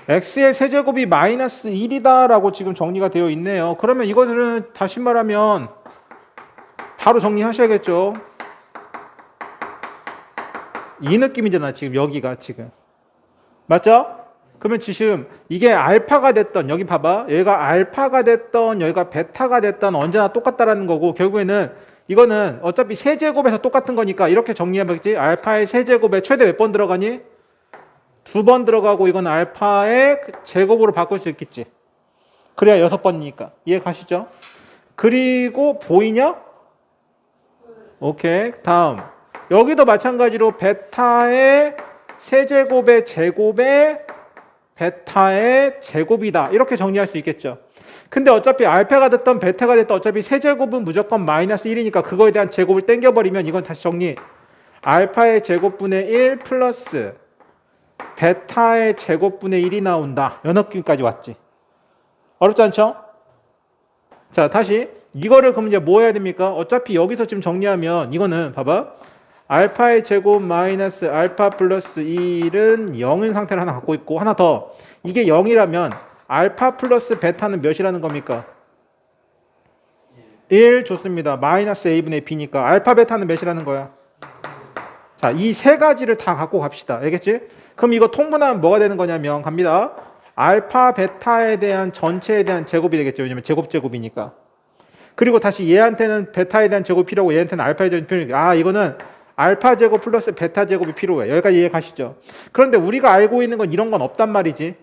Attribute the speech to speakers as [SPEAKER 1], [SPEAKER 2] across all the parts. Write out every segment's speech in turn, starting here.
[SPEAKER 1] x의 세제곱이 마이너스 1이다 라고 지금 정리가 되어 있네요. 그러면 이것들은 다시 말하면 바로 정리하셔야겠죠. 이 느낌이잖아 지금 여기가 지금. 맞죠? 그러면 지금 이게 알파가 됐던 여기 봐봐. 여기가 알파가 됐던 여기가 베타가 됐던 언제나 똑같다라는 거고 결국에는 이거는 어차피 세제곱에서 똑같은 거니까 이렇게 정리해보겠지. 알파의 세제곱에 최대 몇 번 들어가니? 2번 들어가고 이건 알파의 제곱으로 바꿀 수 있겠지. 그래야 6번이니까. 이해 가시죠? 그리고 보이냐? 오케이. 다음. 여기도 마찬가지로 베타의 세제곱의 제곱의 베타의 제곱이다. 이렇게 정리할 수 있겠죠. 근데 어차피 알파가 됐던 베타가 됐던 어차피 세제곱은 무조건 마이너스 1이니까 그거에 대한 제곱을 땡겨버리면 이건 다시 정리. 알파의 제곱분의 1 플러스 베타의 제곱분의 1이 나온다. 이 느낌까지 왔지. 어렵지 않죠? 자, 다시 이거를 그럼 이제 뭐 해야 됩니까? 어차피 여기서 지금 정리하면 이거는 봐봐. 알파의 제곱 마이너스 알파 플러스 1은 0인 상태를 하나 갖고 있고 하나 더. 이게 0이라면 알파 플러스 베타는 몇이라는 겁니까? 1 좋습니다. 마이너스 a분의 b니까 알파 베타는 몇이라는 거야? 자, 이 세 가지를 다 갖고 갑시다. 알겠지? 그럼 이거 통분하면 뭐가 되는 거냐면 갑니다. 알파 베타에 대한 전체에 대한 제곱이 되겠죠. 왜냐면 제곱이니까. 그리고 다시 얘한테는 베타에 대한 제곱이 필요하고 얘한테는 알파에 대한 필요하니까 이거는 알파 제곱 플러스 베타 제곱이 필요해. 여기까지 이해 가시죠? 그런데 우리가 알고 있는 건 이런 건 없단 말이지.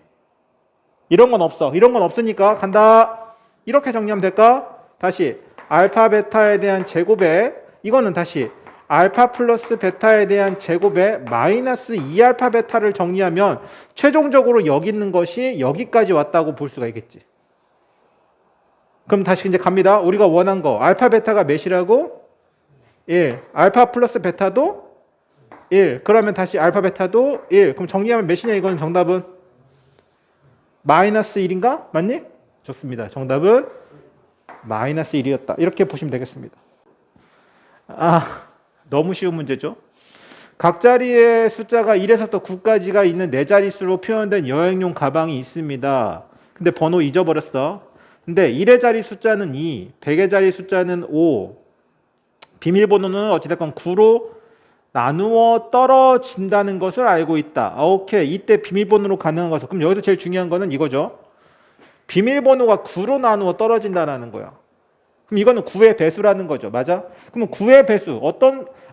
[SPEAKER 1] 이런 건 없어. 이런 건 없으니까 간다. 이렇게 정리하면 될까? 다시 알파 베타에 대한 제곱에 이거는 다시 알파 플러스 베타에 대한 제곱에 마이너스 2알파 베타를 정리하면 최종적으로 여기 있는 것이 여기까지 왔다고 볼 수가 있겠지. 그럼 다시 이제 갑니다. 우리가 원한 거 알파 베타가 몇이라고? 1. 알파 플러스 베타도 1. 그러면 다시 알파 베타도 1. 그럼 정리하면 몇이냐 이건 정답은? 마이너스 1인가? 맞니? 좋습니다. 정답은 마이너스 1이었다. 이렇게 보시면 되겠습니다. 너무 쉬운 문제죠. 각 자리의 숫자가 1에서부터 9까지가 있는 4자릿수로 표현된 여행용 가방이 있습니다. 근데 번호 잊어버렸어. 근데 1의 자리 숫자는 2, 100의 자리 숫자는 5, 비밀번호는 어찌됐건 9로 나누어 떨어진다는 것을 알고 있다. 오케이. 이때 비밀번호로 가능한 것은 그럼 여기서 제일 중요한 거는 이거죠. 비밀번호가 9로 나누어 떨어진다는 거야. 그럼 이거는 9의 배수라는 거죠. 맞아? 그러면 9의 배수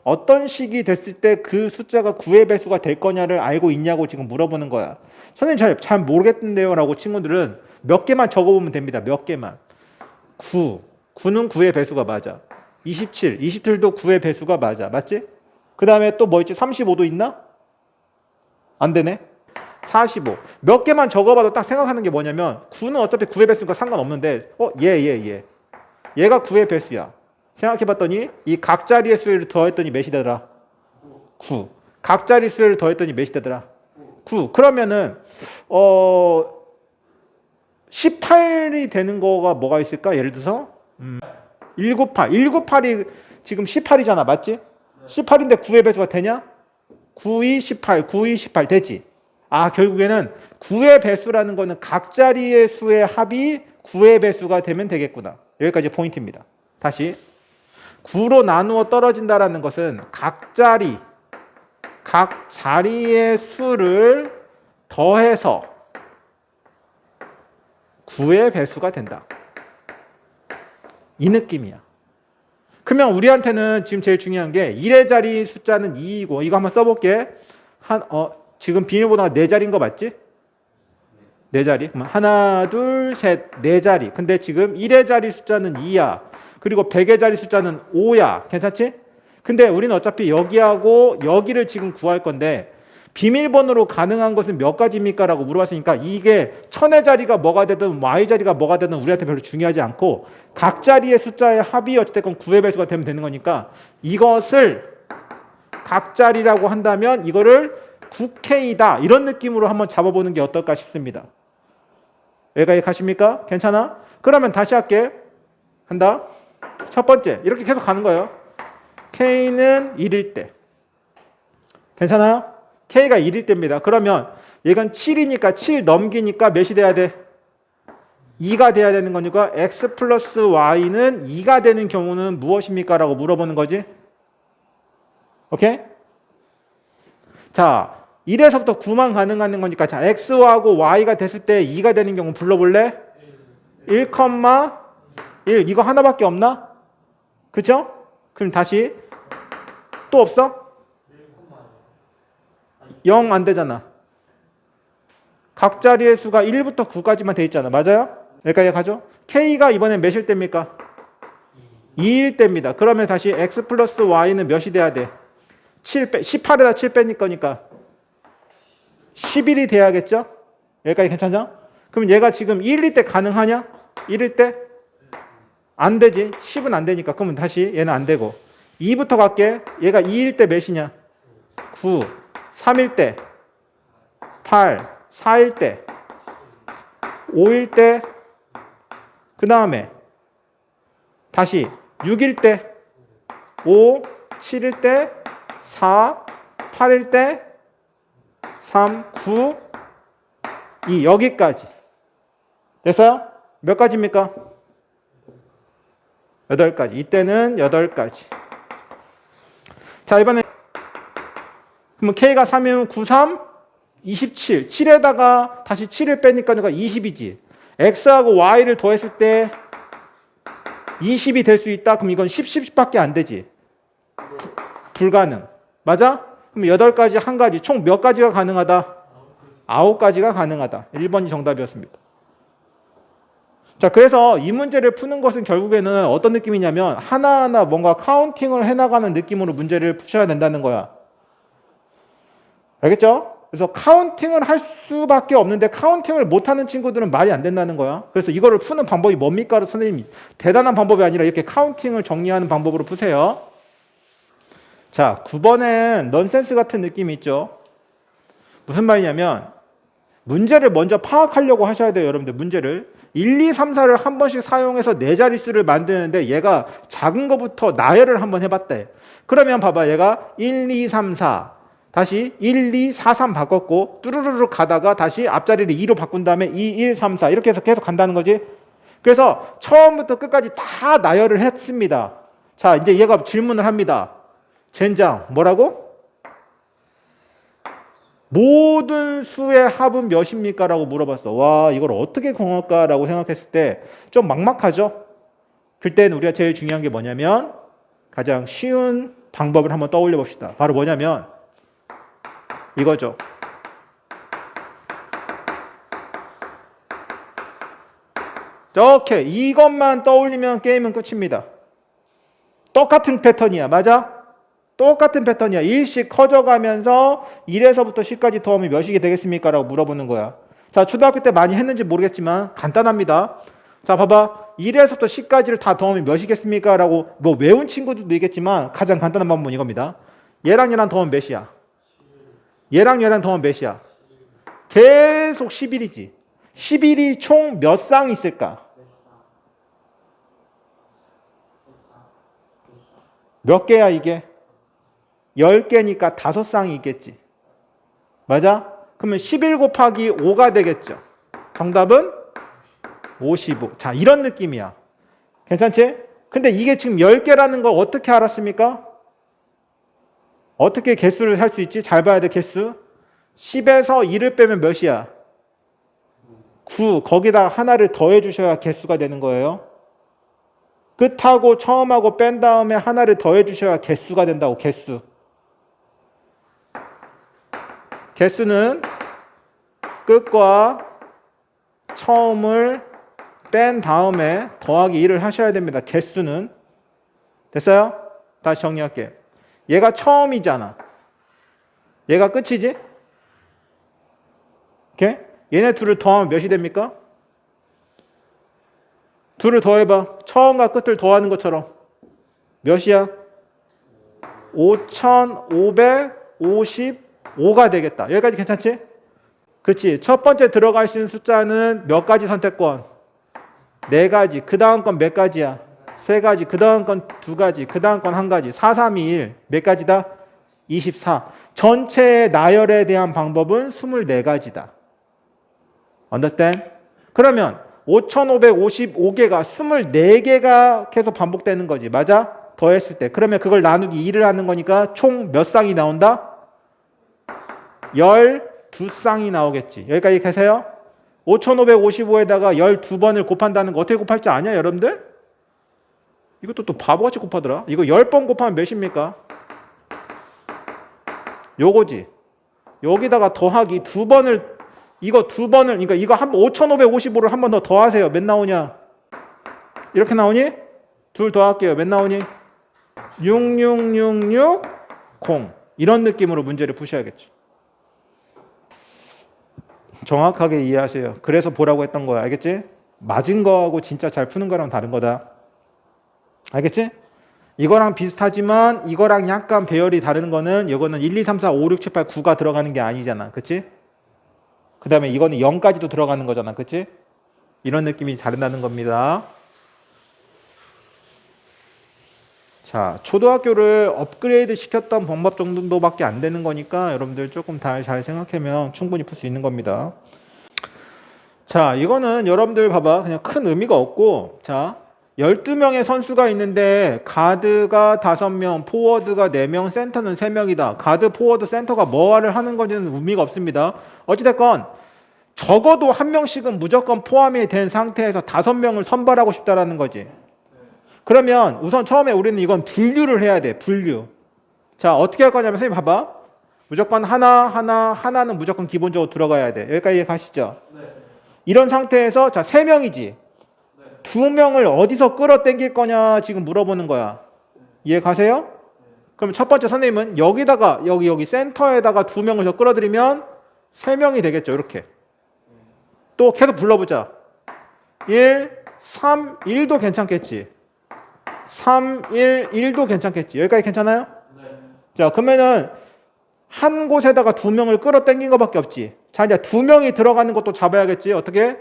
[SPEAKER 1] 어떤 식이 됐을 때 그 숫자가 9의 배수가 될 거냐를 알고 있냐고 지금 물어보는 거야. 선생님 잘 모르겠는데요 라고 친구들은 몇 개만 적어보면 됩니다. 몇 개만. 9는 9의 배수가 맞아. 27도 9의 배수가 맞아. 맞지? 그 다음에 또 뭐 있지? 35도 있나? 안 되네. 45. 몇 개만 적어봐도 딱 생각하는 게 뭐냐면 9는 어차피 9의 배수니까 상관없는데 얘가 9의 배수야. 생각해봤더니 이 각자리의 수를 더했더니 몇이 되더라? 9. 각자리 수를 더했더니 몇이 되더라? 9. 그러면은 18이 되는 거가 뭐가 있을까? 예를 들어서 198. 198이 지금 18이잖아. 맞지? 18인데 9의 배수가 되냐? 9, 2, 18. 9, 2, 18 되지? 결국에는 9의 배수라는 거는 각자리의 수의 합이 9의 배수가 되면 되겠구나. 여기까지 포인트입니다. 다시 9로 나누어 떨어진다라는 것은 각 자리의 수를 더해서 9의 배수가 된다. 이 느낌이야. 그러면 우리한테는 지금 제일 중요한 게 1의 자리 숫자는 2이고 이거 한번 써볼게. 지금 비밀번호가 4자리인 거 맞지? 4자리. 그럼 하나, 둘, 셋, 4자리. 근데 지금 1의 자리 숫자는 2야. 그리고 100의 자리 숫자는 5야. 괜찮지? 근데 우리는 어차피 여기하고 여기를 지금 구할 건데 비밀번호로 가능한 것은 몇 가지입니까? 라고 물어봤으니까 이게 1000의 자리가 뭐가 되든 y 자리가 뭐가 되든 우리한테 별로 중요하지 않고 각 자리의 숫자의 합이 어쨌든 9의 배수가 되면 되는 거니까 이것을 각 자리라고 한다면 이거를 9K다. 이런 느낌으로 한번 잡아보는 게 어떨까 싶습니다. 여기까지 가십니까? 괜찮아? 그러면 다시 할게. 한다. 첫 번째. 이렇게 계속 가는 거예요. K는 1일 때. 괜찮아요? K가 1일 때입니다. 그러면 얘가 7이니까 7 넘기니까 몇이 돼야 돼? 2가 돼야 되는 거니까 x 플러스 y는 2가 되는 경우는 무엇입니까? 라고 물어보는 거지. 오케이? 자, 1에서부터 9만 가능한 거니까 자, x하고 y가 됐을 때 2가 되는 경우 불러볼래? 1, 1 이거 하나밖에 없나? 그죠? 그럼 다시 또 없어? 0 안 되잖아. 각 자리의 수가 1부터 9까지만 돼 있잖아. 맞아요? 여기까지 가죠? k가 이번엔 몇일 때입니까? 2일 때입니다. 그러면 다시 x 플러스 y는 몇이 돼야 돼? 18에다 7 빼니 거니까 11이 돼야겠죠? 여기까지 괜찮죠? 그럼 얘가 지금 1일 때 가능하냐? 1일 때? 안 되지. 10은 안 되니까. 그러면 다시 얘는 안 되고 2부터 갈게. 얘가 2일 때 몇이냐? 9, 3일 때 8, 4일 때 5일 때 그 다음에 다시 6일 때 5, 7일 때 4, 8일 때 3, 9, 2 여기까지 됐어요? 몇 가지입니까? 8가지. 이때는 8가지. 자, 이번에 그러면 K가 3이면 9, 3, 27. 7에다가 다시 7을 빼니까 20이지. X하고 Y를 더했을 때 20이 될 수 있다? 그럼 이건 10, 10밖에 안 되지. 불가능. 맞아? 그럼 8가지, 1가지. 총 몇 가지가 가능하다? 9가지가 가능하다. 1번이 정답이었습니다. 자, 그래서 이 문제를 푸는 것은 결국에는 어떤 느낌이냐면 하나하나 뭔가 카운팅을 해나가는 느낌으로 문제를 푸셔야 된다는 거야. 알겠죠? 그래서 카운팅을 할 수밖에 없는데 카운팅을 못하는 친구들은 말이 안 된다는 거야. 그래서 이거를 푸는 방법이 뭡니까? 선생님이 대단한 방법이 아니라 이렇게 카운팅을 정리하는 방법으로 푸세요. 자, 9번엔 넌센스 같은 느낌이 있죠. 무슨 말이냐면 문제를 먼저 파악하려고 하셔야 돼요. 여러분들 문제를 1, 2, 3, 4를 한 번씩 사용해서 네 자릿수를 만드는데 얘가 작은 거부터 나열을 한번 해봤대. 그러면 봐봐. 얘가 1, 2, 3, 4 다시 1, 2, 4, 3 바꿨고 뚜루루루 가다가 다시 앞자리를 2로 바꾼 다음에 2, 1, 3, 4 이렇게 해서 계속 간다는 거지. 그래서 처음부터 끝까지 다 나열을 했습니다. 자, 이제 얘가 질문을 합니다. 젠장 뭐라고? 모든 수의 합은 몇입니까? 라고 물어봤어. 와, 이걸 어떻게 공할까? 라고 생각했을 때 좀 막막하죠? 그때는 우리가 제일 중요한 게 뭐냐면 가장 쉬운 방법을 한번 떠올려 봅시다. 바로 뭐냐면 이거죠. 오케이. 이것만 떠올리면 게임은 끝입니다. 똑같은 패턴이야. 맞아? 똑같은 패턴이야. 1씩 커져가면서 1에서부터 10까지 더하면 몇이 되겠습니까? 라고 물어보는 거야. 자, 초등학교 때 많이 했는지 모르겠지만 간단합니다. 자, 봐봐. 1에서부터 10까지를 다 더하면 몇이겠습니까? 라고 뭐 외운 친구들도 있겠지만 가장 간단한 방법은 이겁니다. 얘랑 얘랑 더하면 몇이야? 얘랑 얘랑 더하면 몇이야? 계속 11이지. 11이 총 몇 쌍 있을까? 몇 개야 이게? 10개니까 5쌍이 있겠지. 맞아? 그러면 11 곱하기 5가 되겠죠. 정답은 55. 자, 이런 느낌이야. 괜찮지? 근데 이게 지금 10개라는 걸 어떻게 알았습니까? 어떻게 개수를 살 수 있지? 잘 봐야 돼, 개수. 10에서 1을 빼면 몇이야? 9. 거기다 하나를 더해 주셔야 개수가 되는 거예요. 끝하고 처음하고 뺀 다음에 하나를 더해 주셔야 개수가 된다고, 개수. 개수는 끝과 처음을 뺀 다음에 더하기 1을 하셔야 됩니다. 개수는. 됐어요? 다시 정리할게. 얘가 처음이잖아. 얘가 끝이지? 오케이? 얘네 둘을 더하면 몇이 됩니까? 둘을 더해봐. 처음과 끝을 더하는 것처럼. 몇이야? 5555가 되겠다. 여기까지 괜찮지? 그렇지. 첫 번째 들어갈 수 있는 숫자는 몇 가지 선택권? 4가지. 그 다음 건 몇 가지야? 3가지. 그 다음 건 2가지. 그 다음 건 1가지. 4, 3, 2, 1. 몇 가지다? 24. 전체 나열에 대한 방법은 24가지다. Understand? 그러면 5555개가 24개가 계속 반복되는 거지. 맞아? 더했을 때. 그러면 그걸 나누기 2를 하는 거니까 총 몇 쌍이 나온다? 12쌍이 나오겠지. 여기까지 계세요? 5555에다가 12번을 곱한다는 거 어떻게 곱할지 아냐, 여러분들? 이것도 또 바보같이 곱하더라. 이거 10번 곱하면 몇입니까? 요거지. 여기다가 더하기 두 번을, 이거 두 번을, 그러니까 이거 5555를 한 번 더 더하세요. 몇 나오냐? 이렇게 나오니? 둘 더할게요. 몇 나오니? 66660. 이런 느낌으로 문제를 푸셔야겠죠. 정확하게 이해하세요. 그래서 보라고 했던 거야. 알겠지? 맞은 거하고 진짜 잘 푸는 거랑 다른 거다. 알겠지? 이거랑 비슷하지만 이거랑 약간 배열이 다른 거는 이거는 1, 2, 3, 4, 5, 6, 7, 8, 9가 들어가는 게 아니잖아. 그치? 그 다음에 이거는 0까지도 들어가는 거잖아. 그치? 이런 느낌이 다르다는 겁니다. 자, 초등학교를 업그레이드 시켰던 방법 정도밖에 안 되는 거니까 여러분들 조금 잘 생각하면 충분히 풀 수 있는 겁니다. 자, 이거는 여러분들 봐봐. 그냥 큰 의미가 없고, 자, 12명의 선수가 있는데 가드가 5명, 포워드가 4명, 센터는 3명이다. 가드, 포워드, 센터가 뭐를 하는 건지는 의미가 없습니다. 어찌됐건 적어도 한 명씩은 무조건 포함이 된 상태에서 5명을 선발하고 싶다라는 거지. 그러면 우선 처음에 우리는 이건 분류를 해야 돼. 분류. 자, 어떻게 할 거냐면 선생님 봐봐. 무조건 하나는 무조건 기본적으로 들어가야 돼. 여기까지 가시죠. 네. 이런 상태에서 자, 3명이지. 2명을 어디서 끌어당길 거냐 지금 물어보는 거야. 이해 가세요? 그럼 첫 번째 선생님은 여기다가 여기 센터에다가 2명을 더 끌어들이면 3명이 되겠죠. 이렇게. 또 계속 불러보자. 1, 3, 1도 괜찮겠지. 3, 1, 1도 괜찮겠지. 여기까지 괜찮아요? 네. 자, 그러면은 한 곳에다가 2명을 끌어당긴 것밖에 없지. 자, 이제 2명이 들어가는 것도 잡아야겠지. 어떻게?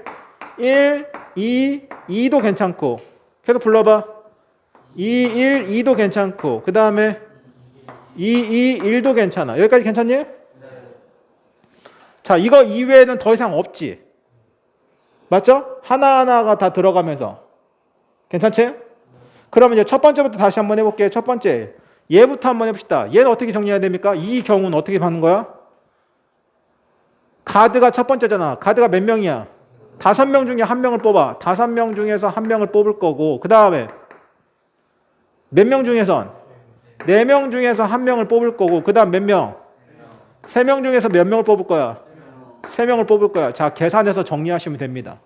[SPEAKER 1] 1, 2, 2도 괜찮고. 계속 불러봐. 2, 1, 2도 괜찮고. 그 다음에 2, 2, 1도 괜찮아. 여기까지 괜찮니? 네. 자, 이거 이외에는 더 이상 없지. 맞죠? 하나하나가 다 들어가면서. 괜찮지? 그러면 이제 첫 번째부터 다시 한번 해볼게요. 첫 번째. 얘부터 한번 해봅시다. 얘는 어떻게 정리해야 됩니까? 이 경우는 어떻게 하는 거야? 가드가 첫 번째잖아. 가드가 몇 명이야? 5명 중에 1명을 뽑아. 5명 중에서 1명을 뽑을 거고, 그 다음에 몇 명 중에선? 4명 중에서 1명을 뽑을 거고, 그 다음 몇 명? 3명 중에서 몇 명을 뽑을 거야? 3명을 뽑을 거야. 자, 계산해서 정리하시면 됩니다.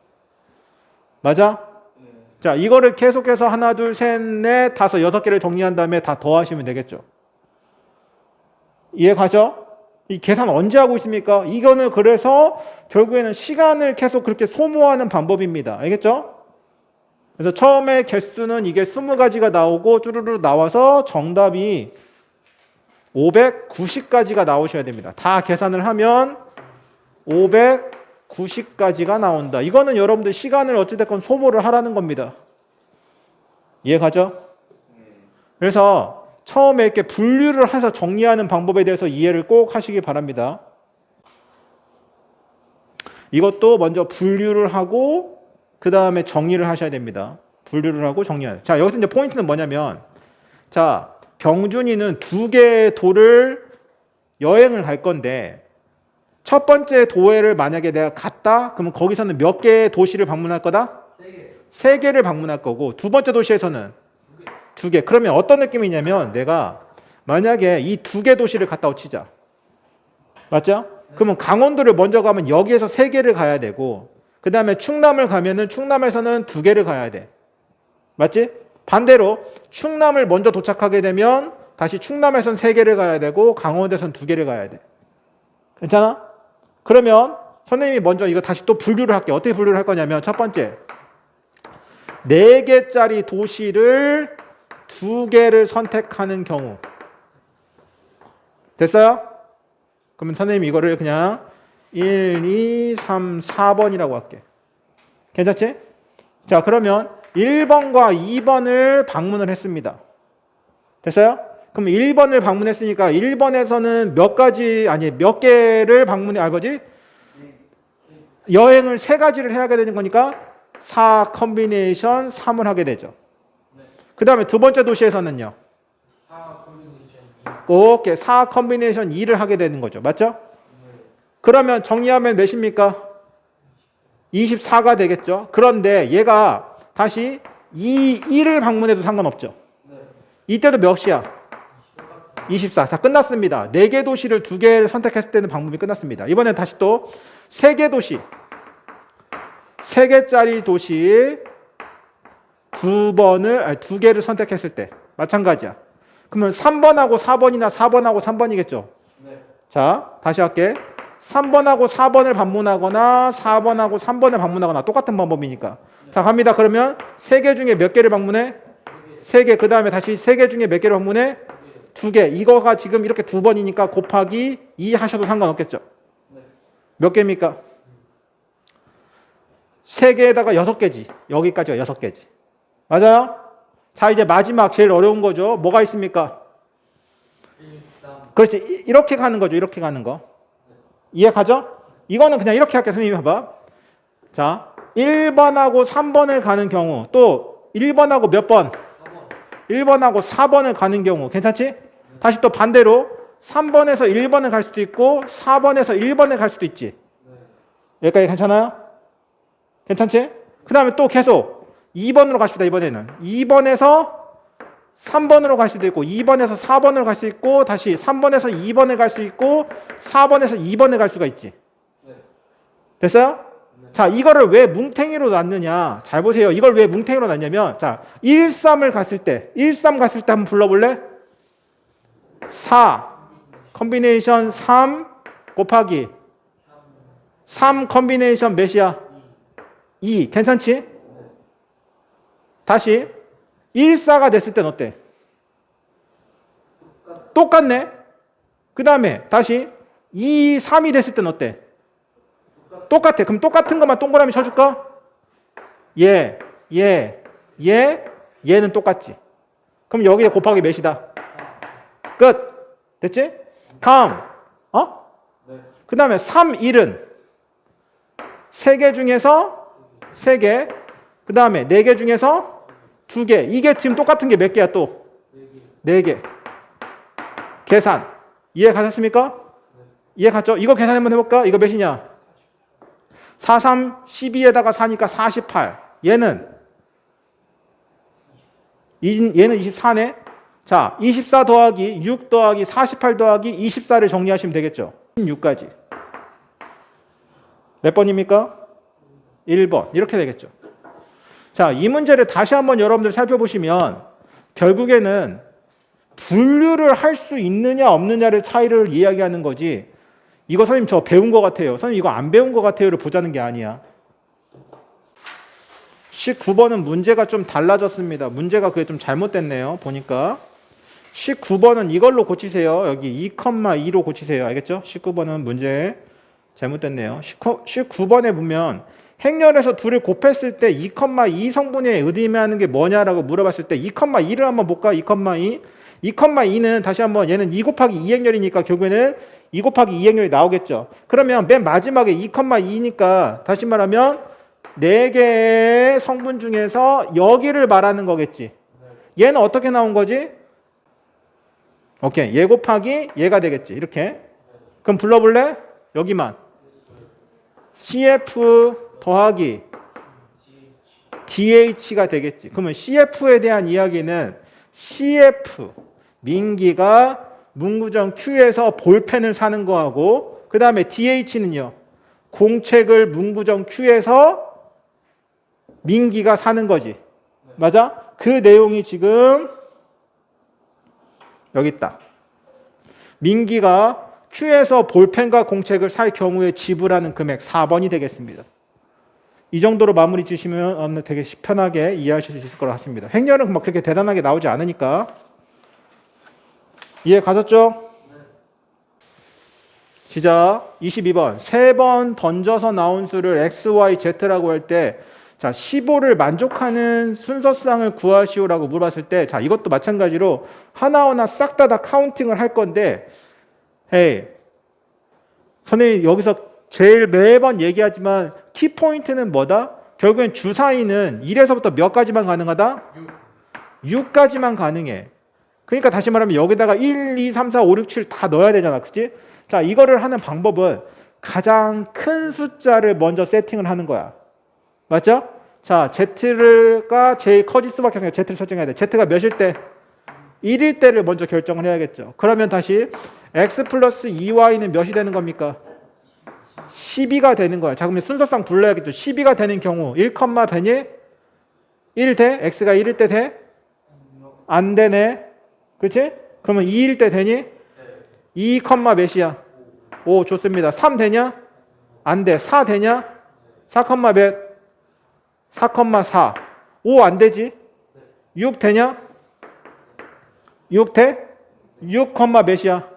[SPEAKER 1] 맞아? 자, 이거를 계속해서 하나, 둘, 셋, 넷, 다섯, 6개를 정리한 다음에 다 더하시면 되겠죠. 이해 가죠? 이 계산 언제 하고 있습니까? 이거는 그래서 결국에는 시간을 계속 그렇게 소모하는 방법입니다. 알겠죠? 그래서 처음에 개수는 이게 20가지가 나오고 쭈루루 나와서 정답이 590가지가 나오셔야 됩니다. 다 계산을 하면 590가지가 나온다. 이거는 여러분들 시간을 어찌됐건 소모를 하라는 겁니다. 이해 가죠? 그래서 처음에 이렇게 분류를 해서 정리하는 방법에 대해서 이해를 꼭 하시기 바랍니다. 이것도 먼저 분류를 하고 그 다음에 정리를 하셔야 됩니다. 분류를 하고 정리해야 돼요. 자, 여기서 이제 포인트는 뭐냐면, 자, 병준이는 2개의 도를 여행을 갈 건데 첫 번째 도에를 만약에 내가 갔다? 그러면 거기서는 몇 개의 도시를 방문할 거다? 3개를 방문할 거고, 두 번째 도시에서는 2개. 그러면 어떤 느낌이냐면 내가 만약에 이 2개 도시를 갔다 치자. 맞죠? 그러면 강원도를 먼저 가면 여기에서 3개를 가야 되고, 그 다음에 충남을 가면은 충남에서는 2개를 가야 돼. 맞지? 반대로 충남을 먼저 도착하게 되면 다시 충남에서는 3개를 가야 되고 강원도에서는 2개를 가야 돼. 괜찮아? 그러면 선생님이 먼저 이거 다시 또 분류를 할게요. 어떻게 분류를 할 거냐면 첫 번째, 4개짜리 도시를 2개를 선택하는 경우. 됐어요? 그러면 선생님이 이거를 그냥 1, 2, 3, 4번이라고 할게. 괜찮지? 자, 그러면 1번과 2번을 방문을 했습니다. 됐어요? 그럼 1번을 방문했으니까 1번에서는 몇 가지, 아니 몇 개를 방문해, 뭐지? 여행을 3가지를 해야 되는 거니까 4 컨비네이션 3을 하게 되죠. 그 다음에 두 번째 도시에서는요. 4 컨비네이션 2를 하게 되는 거죠. 맞죠? 그러면 정리하면 몇입니까? 24가 되겠죠. 그런데 얘가 다시 2를 방문해도 상관없죠. 이때도 몇이야? 24. 자, 끝났습니다. 4개 도시를 2개를 선택했을 때는 방문이 끝났습니다. 이번엔 다시 또 3개 도시. 3개짜리 도시 2개를 선택했을 때 마찬가지야. 그러면 3번하고 4번이나 4번하고 3번이겠죠. 자, 다시 할게. 3번하고 4번을 방문하거나 4번하고 3번을 방문하거나 똑같은 방법이니까. 자, 갑니다. 그러면 3개 중에 몇 개를 방문해? 3개. 그 다음에 다시 3개 중에 몇 개를 방문해? 2개. 이거가 지금 이렇게 2번이니까 곱하기 2 하셔도 상관없겠죠. 몇 개입니까? 3개에다가 6개지. 여기까지가 6개지. 맞아요? 자, 이제 마지막 제일 어려운 거죠. 뭐가 있습니까? 그렇지. 이렇게 가는 거죠. 이렇게 가는 거. 이해 가죠? 이거는 그냥 이렇게 할게요. 선생님이 봐봐. 자, 1번하고 3번을 가는 경우, 또 1번하고 몇 번? 1번하고 4번을 가는 경우 괜찮지? 다시 또 반대로 3번에서 1번을 갈 수도 있고 4번에서 1번을 갈 수도 있지. 여기까지 괜찮아요? 괜찮지? 그 다음에 또 계속 2번으로 가십니다. 이번에는 2번에서 3번으로 갈 수도 있고 2번에서 4번을 갈 수 있고 다시 3번에서 2번을 갈 수 있고 4번에서 2번을 갈 수가 있지. 됐어요? 자, 이거를 왜 뭉탱이로 놨느냐? 잘 보세요. 이걸 왜 뭉탱이로 놨냐면 자, 1, 3을 갔을 때 1, 3 갔을 때 한번 불러볼래? 4 컨비네이션 3 곱하기 3 컨비네이션 몇이야? 2. 괜찮지? 다시 1, 4가 됐을 땐 어때? 똑같네. 그 다음에 다시 2, 3이 됐을 땐 어때? 똑같아. 그럼 똑같은 것만 동그라미 쳐줄까? 얘는 똑같지. 그럼 여기에 곱하기 몇이다? 끝. 됐지? 다음. 그 다음에 3, 1은 3개 중에서 3개. 그 다음에 4개 중에서 2개. 이게 지금 똑같은 게 몇 개야 또? 4개. 계산. 이해 가셨습니까? 이해 갔죠? 이거 계산 한번 해볼까? 이거 몇이냐? 4, 3, 12에다가 4니까 48. 얘는 24네. 자, 24 더하기 6 더하기 48 더하기 24를 정리하시면 되겠죠. 16까지. 몇 번입니까? 1번. 이렇게 되겠죠. 자, 이 문제를 다시 한번 여러분들 살펴보시면 결국에는 분류를 할 수 있느냐 없느냐를 차이를 이야기하는 거지. 이거 선생님 저 배운 것 같아요. 선생님 이거 안 배운 것 같아요를 보자는 게 아니야. 19번은 문제가 좀 달라졌습니다. 문제가 그게 좀 잘못됐네요. 보니까 19번은 이걸로 고치세요. 여기 2,2로 고치세요. 알겠죠? 19번은 문제 잘못됐네요. 19번에 보면 행렬에서 둘을 곱했을 때 2,2 성분에 의미하는 게 뭐냐라고 물어봤을 때 2,2를 한번 볼까? 2,2. 2,2는 다시 한번 얘는 2 곱하기 2 행렬이니까 결국에는 2 곱하기 2 행렬이 나오겠죠. 그러면 맨 마지막에 2,2니까 다시 말하면 4개의 성분 중에서 여기를 말하는 거겠지. 얘는 어떻게 나온 거지? 오케이. 얘 곱하기 얘가 되겠지. 이렇게. 그럼 불러볼래? 여기만. CF 더하기 DH가 되겠지. 그러면 CF에 대한 이야기는 CF 민기가 문구점 Q에서 볼펜을 사는 거하고 그 다음에 DH는요. 공책을 문구점 Q에서 민기가 사는 거지. 맞아? 그 내용이 지금 여기 있다. 민기가 Q에서 볼펜과 공책을 살 경우에 지불하는 금액 4번이 되겠습니다. 이 정도로 마무리 지시면 되게 편하게 이해하실 수 있을 것 같습니다. 행렬은 막 그렇게 대단하게 나오지 않으니까. 이해 가셨죠? 시작. 22번. 3번 던져서 나온 수를 X, Y, Z라고 할 때 자, 15를 만족하는 순서쌍을 구하시오라고 물어봤을 때, 자, 이것도 마찬가지로 하나하나 싹 다 카운팅을 할 건데, 헤이, 선생님이 여기서 제일 매번 얘기하지만 키포인트는 뭐다? 결국엔 주사위는 1에서부터 몇 가지만 가능하다? 6까지만 가능해. 그러니까 다시 말하면 여기다가 1, 2, 3, 4, 5, 6, 7 다 넣어야 되잖아. 그치? 자, 이거를 하는 방법은 가장 큰 숫자를 먼저 세팅을 하는 거야. 맞죠? 자, Z가 제일 커질 수밖에 없으니까 Z를 설정해야 돼. Z가 몇일 때? 1일 때를 먼저 결정을 해야겠죠. 그러면 다시 X 플러스 2Y는 몇이 되는 겁니까? 12가 되는 거야. 자, 그러면 순서상 불러야겠죠. 12가 되는 경우 1, 되니? 1 돼? X가 1일 때 돼? 안 되네. 그치? 그러면 2일 때 되니? 2, 몇이야? 5 좋습니다. 3 되냐? 안 돼. 4 되냐? 4, 몇? 4,4. 5 안 되지? 6 되냐? 6 돼? 6, 몇이야?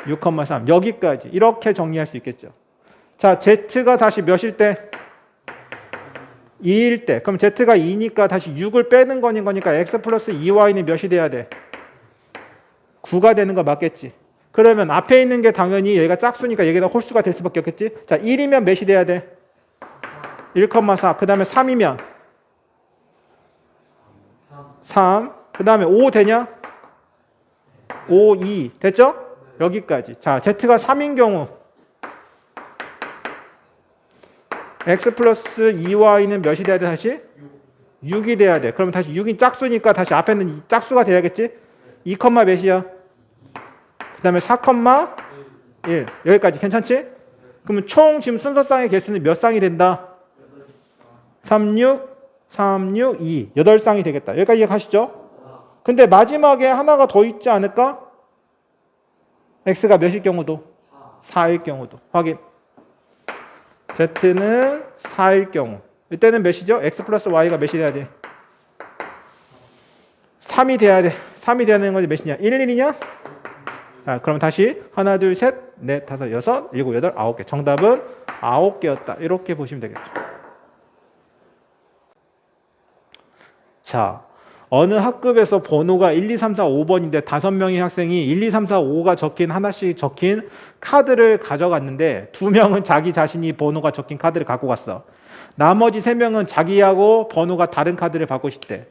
[SPEAKER 1] 6,3. 여기까지. 이렇게 정리할 수 있겠죠. 자, Z가 다시 몇일 때? 2일 때. 그럼 Z가 2니까 다시 6을 빼는 거니까 X 플러스 2Y는 몇이 돼야 돼? 9가 되는 거 맞겠지? 그러면 앞에 있는 게 당연히 얘가 짝수니까 얘가 홀수가 될 수밖에 없겠지? 자, 1이면 몇이 돼야 돼? 1,4. 그 다음에 3이면 3. 그 다음에 5 되냐? 5, 2. 됐죠? 여기까지. 자, Z가 3인 경우 X 플러스 2Y는 몇이 돼야 돼 다시? 6이 돼야 돼. 그러면 다시 6이 짝수니까 다시 앞에 있는 짝수가 돼야겠지? 2, 몇이야? 그 다음에 4,1. 여기까지 괜찮지? 그러면 총 지금 순서쌍의 개수는 몇 쌍이 된다? 36, 36, 2. 8쌍이 되겠다. 여기까지 가시죠? 근데 마지막에 하나가 더 있지 않을까? X가 몇일 경우도? 4일 경우도. 확인. Z는 4일 경우. 이때는 몇이죠? X 플러스 Y가 몇이 돼야 돼? 3이 돼야 돼. 3이 돼야 되는 거지 몇이냐? 1, 1이냐? 자, 그럼 다시 하나, 둘, 셋, 넷, 다섯, 여섯, 일곱, 여덟, 9개. 정답은 9개였다. 이렇게 보시면 되겠죠. 자, 어느 학급에서 번호가 1, 2, 3, 4, 5번인데 5명의 학생이 1, 2, 3, 4, 5가 적힌 하나씩 적힌 카드를 가져갔는데 2명은 자기 자신이 번호가 적힌 카드를 갖고 갔어. 나머지 3명은 자기하고 번호가 다른 카드를 받고 싶대.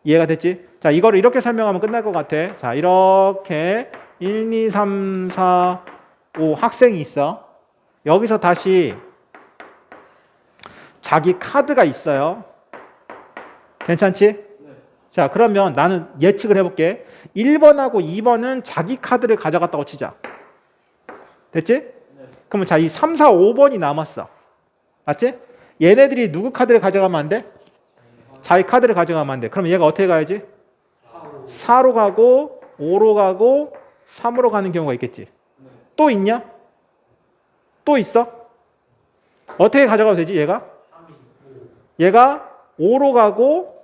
[SPEAKER 1] 이해가 됐지? 자, 이거를 이렇게 설명하면 끝날 것 같아. 자, 이렇게 1, 2, 3, 4, 5 학생이 있어. 여기서 다시 자기 카드가 있어요. 괜찮지? 자, 그러면 나는 예측을 해볼게. 1번하고 2번은 자기 카드를 가져갔다고 치자. 됐지? 그러면 자, 이 3, 4, 5번이 남았어. 맞지? 얘네들이 누구 카드를 가져가면 안 돼? 자기 카드를 가져가면 안 돼. 그럼 얘가 어떻게 가야지? 4로 가고 5로 가고 3으로 가는 경우가 있겠지. 또 있냐? 또 있어? 어떻게 가져가도 되지 얘가? 얘가 5로 가고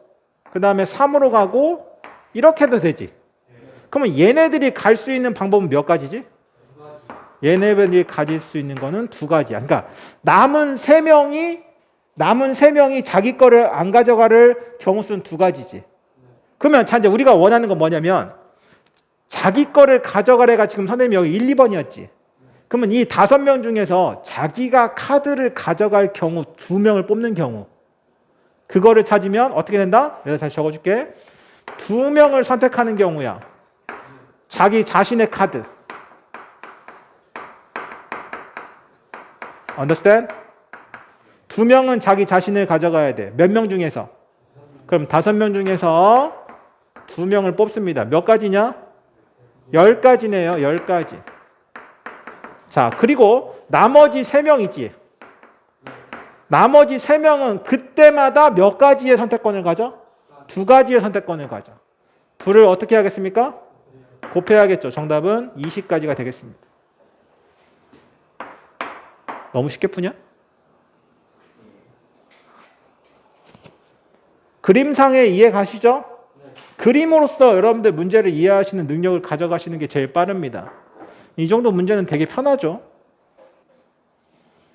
[SPEAKER 1] 그 다음에 3으로 가고 이렇게 해도 되지. 그러면 얘네들이 갈 수 있는 방법은 몇 가지지? 얘네들이 가질 수 있는 거는 2가지야. 그러니까 남은 3명이 자기 거를 안 가져갈 경우 수는 2가지지. 그러면 자, 이제 우리가 원하는 건 뭐냐면 자기 거를 가져가래가 지금 선생님이 여기 1, 2번이었지. 그러면 이 5명 중에서 자기가 카드를 가져갈 경우 2명을 뽑는 경우 그거를 찾으면 어떻게 된다? 내가 다시 적어줄게. 2명을 선택하는 경우야. 자기 자신의 카드. Understand? 2명은 자기 자신을 가져가야 돼. 몇 명 중에서? 그럼 5명 중에서 2명을 뽑습니다. 몇 가지냐? 10가지네요. 10가지. 자, 그리고 나머지 3명 있지. 나머지 3명은 그때마다 몇 가지의 선택권을 가져? 2가지의 선택권을 가져. 2를 어떻게 하겠습니까? 곱해야겠죠. 정답은 20가지가 되겠습니다. 너무 쉽게 푸냐? 그림상에 이해 가시죠? 그림으로써 여러분들 문제를 이해하시는 능력을 가져가시는 게 제일 빠릅니다. 이 정도 문제는 되게 편하죠.